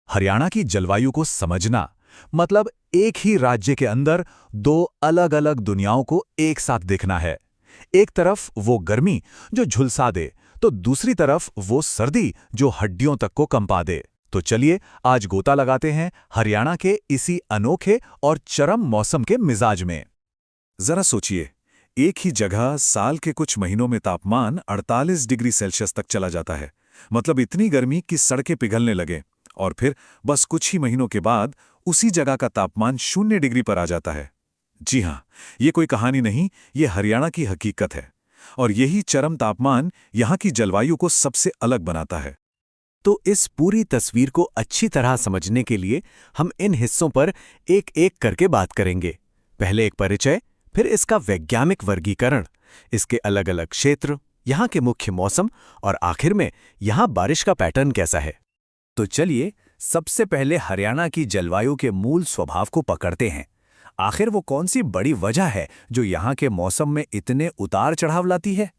हरियाणा की जलवायु को समझना मतलब एक ही राज्य के अंदर दो अलग-अलग दुनियाओं को एक साथ देखना है। एक तरफ वो गर्मी जो झुलसा दे, तो दूसरी तरफ वो सर्दी जो हड्डियों तक को कंपा दे। तो चलिए आज गोता लगाते हैं हरियाणा के इसी अनोखे और चरम मौसम के मिजाज में। जरा सोचिए, एक ही जगह साल के कुछ महीनों में तापमान 48 डिग्री सेल्सियस तक चला जाता है। मतलब इतनी गर्मी कि सड़कें पिघलने लगे, और फिर बस कुछ ही महीनों के बाद उसी जगह का तापमान 0 डिग्री पर आ जाता है। जी हाँ, ये कोई कहानी नहीं, ये हरियाणा की हकीकत है। और यही चरम तापमान यहाँ की जलवायु को सबसे अलग बनाता है। तो इस पूरी तस्वीर को अच्छी तरह समझने के लिए हम इन हिस्सों पर एक-एक करके बात करेंगे। पहले एक परिचय, फिर इसका वैज्ञानिक वर्गीकरण, इसके अलग-अलग क्षेत्र, यहाँ के मुख्य मौसम और आखिर में यहाँ बारिश का पैटर्न कैसा है। तो चलिए सबसे पहले हरियाणा की जलवायु के मूल स्वभाव को पकड़ते हैं। आखिर वो कौन सी बड़ी वजह है जो यहाँ के मौसम में इतने उतार चढ़ाव लाती है?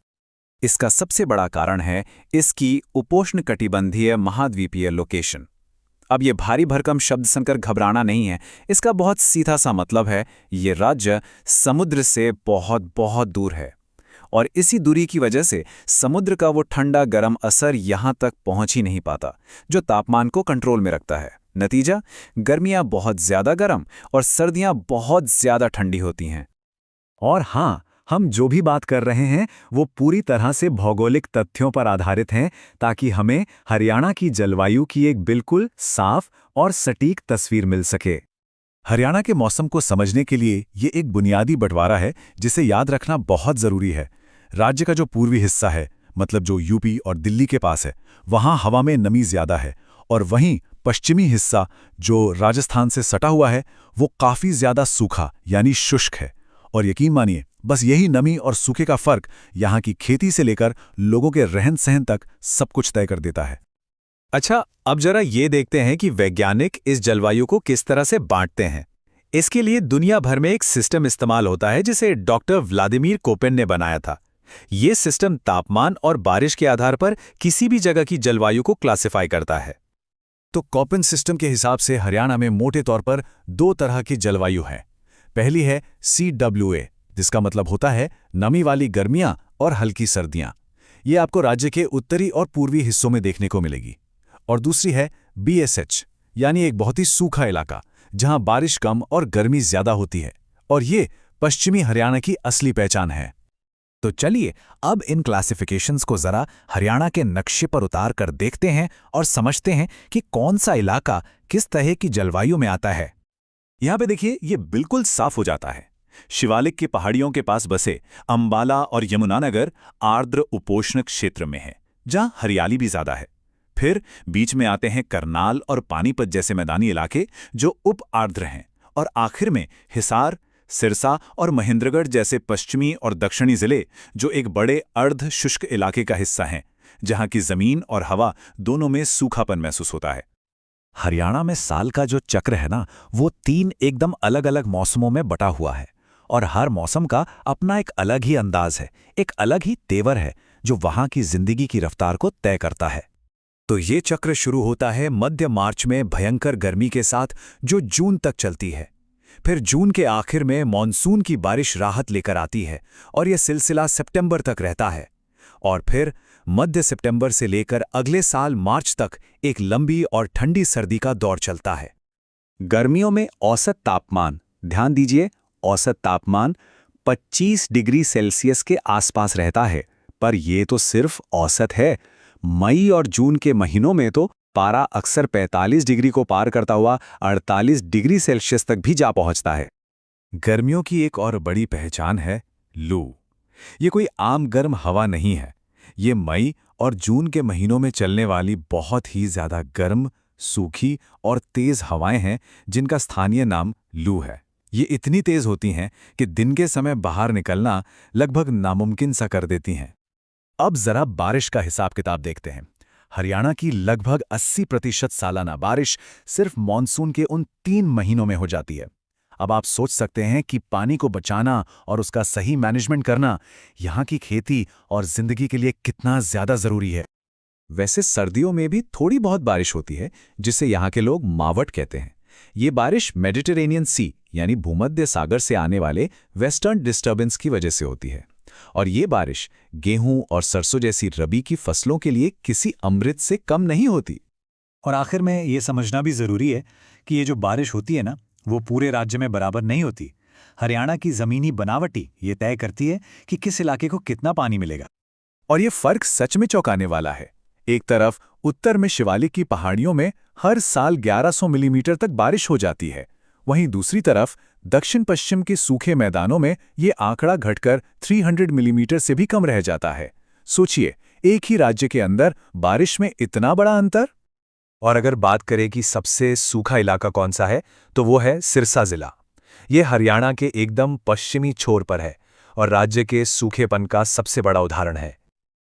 इसका सबसे बड़ा कारण है इसकी उपोष्णकटिबंधीय महाद्वीपीय लोकेशन। अब ये भारी भरकम शब्द सुनकर घबराना नहीं है, इसका बहुत सीधा सा मतलब है ये राज्य समुद्र से बहुत बहुत दूर है, और इसी दूरी की वजह से समुद्र का वो ठंडा गर्म असर यहाँ तक पहुँच ही नहीं पाता, जो तापमान को कंट्रोल में रखता है। नतीजा, गर्मियाँ बहुत ज़्यादा गर्म और सर्दियाँ बहुत ज़्यादा ठंडी होती हैं। और हाँ, हम जो भी बात कर रहे हैं वो पूरी तरह से भौगोलिक तथ्यों पर आधारित हैं, ताकि हमें हरियाणा की जलवायु की एक बिल्कुल साफ और सटीक तस्वीर मिल सके। हरियाणा के मौसम को समझने के लिए ये एक बुनियादी बंटवारा है जिसे याद रखना बहुत ज़रूरी है। राज्य का जो पूर्वी हिस्सा है, मतलब जो यूपी और दिल्ली के पास है, वहाँ हवा में नमी ज़्यादा है, और वहीं पश्चिमी हिस्सा जो राजस्थान से सटा हुआ है वो काफ़ी ज़्यादा सूखा यानी शुष्क है। और यकीन मानिए, बस यही नमी और सूखे का फर्क यहाँ की खेती से लेकर लोगों के रहन सहन तक सब कुछ तय कर देता है। अच्छा, अब जरा ये देखते हैं कि वैज्ञानिक इस जलवायु को किस तरह से बांटते हैं। इसके लिए दुनिया भर में एक सिस्टम इस्तेमाल होता है जिसे डॉक्टर व्लादिमीर कोपेन ने बनाया था। ये सिस्टम तापमान और बारिश के आधार पर किसी भी जगह की जलवायु को क्लासिफाई करता है। तो कोपेन सिस्टम के हिसाब से हरियाणा में मोटे तौर पर दो तरह की जलवायु है। पहली है CWA, जिसका मतलब होता है नमी वाली गर्मियां और हल्की सर्दियां। ये आपको राज्य के उत्तरी और पूर्वी हिस्सों में देखने को मिलेगी। और दूसरी है BSH, यानी एक बहुत ही सूखा इलाका जहां बारिश कम और गर्मी ज्यादा होती है। और ये पश्चिमी हरियाणा की असली पहचान है। तो चलिए अब इन क्लासिफिकेशंस को जरा हरियाणा के नक्शे पर उतार कर देखते हैं और समझते हैं कि कौन सा इलाका किस तरह की जलवायु में आता है। यहाँ पे देखिए, ये बिल्कुल साफ हो जाता है। शिवालिक की पहाड़ियों के पास बसे अंबाला और यमुनानगर आर्द्र उपोष्ण क्षेत्र में है, जहां हरियाली भी ज्यादा है। फिर बीच में आते हैं करनाल और पानीपत जैसे मैदानी इलाके जो उप आर्द्र हैं, और आखिर में हिसार, सिरसा और महेंद्रगढ़ जैसे पश्चिमी और दक्षिणी जिले जो एक बड़े अर्ध शुष्क इलाके का हिस्सा हैं, जहां की जमीन और हवा दोनों में सूखापन महसूस होता है। हरियाणा में साल का जो चक्र है ना, वो 3 एकदम अलग अलग मौसमों में बटा हुआ है, और हर मौसम का अपना एक अलग ही अंदाज है, एक अलग ही तेवर है जो वहां की जिंदगी की रफ्तार को तय करता है। तो ये चक्र शुरू होता है मध्य मार्च में भयंकर गर्मी के साथ, जो जून तक चलती है। फिर जून के आखिर में मॉनसून की बारिश राहत लेकर आती है, और यह सिलसिला सितंबर तक रहता है। और फिर मध्य सितंबर से लेकर अगले साल मार्च तक एक लंबी और ठंडी सर्दी का दौर चलता है। गर्मियों में औसत तापमान, ध्यान दीजिए, औसत तापमान 25 डिग्री सेल्सियस के आसपास रहता है, पर यह तो सिर्फ औसत है। मई और जून के महीनों में तो पारा अक्सर 45 डिग्री को पार करता हुआ 48 डिग्री सेल्सियस तक भी जा पहुंचता है। गर्मियों की एक और बड़ी पहचान है लू। ये कोई आम गर्म हवा नहीं है, ये मई और जून के महीनों में चलने वाली बहुत ही ज्यादा गर्म, सूखी और तेज हवाएं हैं, जिनका स्थानीय नाम लू है। ये इतनी तेज होती हैं कि दिन के समय बाहर निकलना लगभग नामुमकिन सा कर देती हैं। अब जरा बारिश का हिसाब किताब देखते हैं। हरियाणा की लगभग 80% सालाना बारिश सिर्फ मॉनसून के उन 3 महीनों में हो जाती है। अब आप सोच सकते हैं कि पानी को बचाना और उसका सही मैनेजमेंट करना यहाँ की खेती और जिंदगी के लिए कितना ज्यादा जरूरी है। वैसे सर्दियों में भी थोड़ी बहुत बारिश होती है, जिसे यहाँ के लोग मावट कहते हैं। ये बारिश मेडिटेरेनियन सी यानी भूमध्य सागर से आने वाले वेस्टर्न डिस्टर्बेंस की वजह से होती है। और ये बारिश गेहूं और सरसों जैसी रबी की फसलों के लिए किसी अमृत से कम नहीं होती। और आखिर में ये समझना भी ज़रूरी है कि ये जो बारिश होती है ना, वो पूरे राज्य में बराबर नहीं होती। हरियाणा की ज़मीनी बनावटी ये तय करती है कि किस इलाके को कितना पानी मिलेगा। और ये फर्क सच में चौंकाने वाला है। एक तरफ उत्तर में शिवालिक की पहाड़ियों में हर साल 1100 मिलीमीटर तक बारिश हो जाती है, वहीं दूसरी तरफ दक्षिण पश्चिम के सूखे मैदानों में ये आंकड़ा घटकर 300 मिलीमीटर से भी कम रह जाता है। सोचिए, एक ही राज्य के अंदर बारिश में इतना बड़ा अंतर। और अगर बात करें कि सबसे सूखा इलाका कौन सा है, तो वो है सिरसा जिला। ये हरियाणा के एकदम पश्चिमी छोर पर है और राज्य के सूखेपन का सबसे बड़ा उदाहरण है।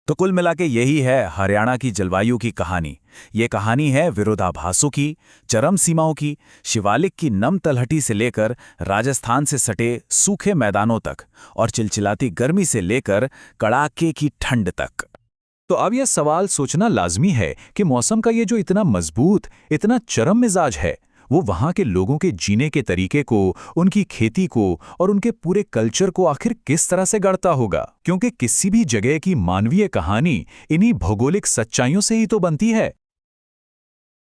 तो कुल मिलाके यही है हरियाणा की जलवायु की कहानी। ये कहानी है विरोधाभासों की, चरम सीमाओं की, शिवालिक की नम तलहटी से लेकर राजस्थान से सटे सूखे मैदानों तक, और चिलचिलाती गर्मी से लेकर कड़ाके की ठंड तक। तो अब यह सवाल सोचना लाजमी है कि मौसम का ये जो इतना मजबूत, इतना चरम मिजाज है, वो वहाँ के लोगों के जीने के तरीके को, उनकी खेती को और उनके पूरे कल्चर को आखिर किस तरह से गढ़ता होगा। क्योंकि किसी भी जगह की मानवीय कहानी इन्हीं भौगोलिक सच्चाइयों से ही तो बनती है।